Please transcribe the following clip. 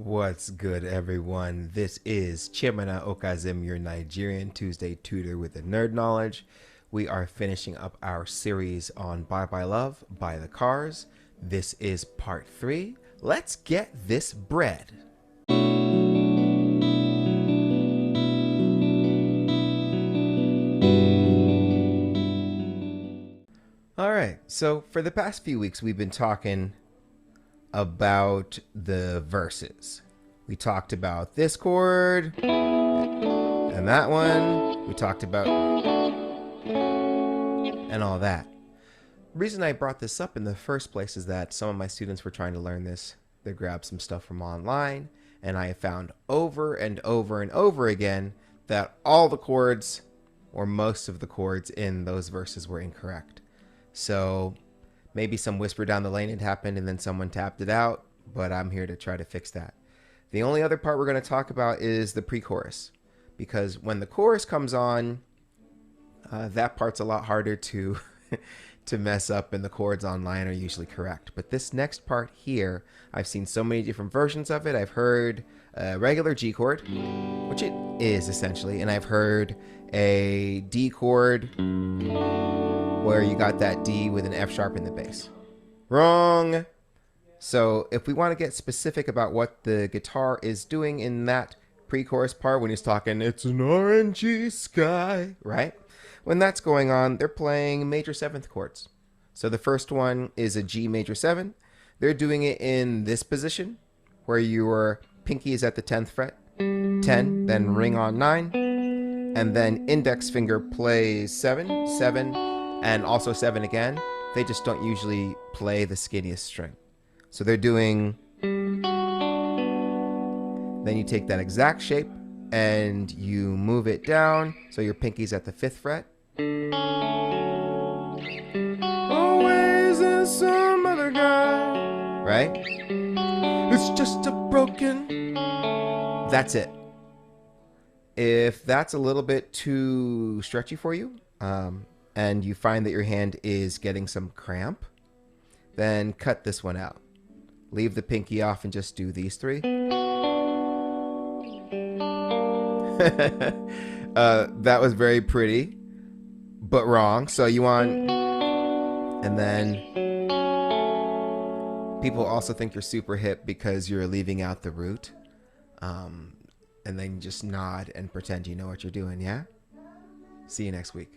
What's good, everyone? This is Chimana Okazim, your Nigerian Tuesday tutor with the nerd knowledge. We are finishing up our series on Bye Bye Love by the Cars. This is part 3. Let's get this bread. All right, so for the past few weeks, we've been talking about the verses. We talked about this chord and that one. We talked about and all that. The reason I brought this up in the first place is that some of my students were trying to learn this. They grabbed some stuff from online, and I have found over and over and over again that all the chords, or most of the chords in those verses, were incorrect. So maybe some whisper down the lane had happened and then someone tapped it out, but I'm here to try to fix that. The only other part we're going to talk about is the pre-chorus, because when the chorus comes on, that part's a lot harder to to mess up, and the chords online are usually correct. But this next part here, I've seen so many different versions of it. I've heard a regular G chord, which it is essentially, and I've heard a D chord where you got that D with an F sharp in the bass. Wrong. So if we want to get specific about what the guitar is doing in that pre-chorus part, when he's talking, it's an orangey sky, right? When that's going on, they're playing major 7th chords. So the first one is a G major 7. They're doing it in this position, where your pinky is at the 10th fret, 10, then ring on 9, and then index finger plays 7, 7, and also 7 again. They just don't usually play the skinniest string. So they're doing, then you take that exact shape and you move it down so your pinky's at the 5th fret. Always is some other guy, right? It's just a broken. That's it. If that's a little bit too stretchy for you, and you find that your hand is getting some cramp, then cut this one out. Leave the pinky off and just do these 3. That was very pretty, but wrong. So you want, and then people also think you're super hip because you're leaving out the root, and then just nod and pretend you know what you're doing, yeah? See you next week.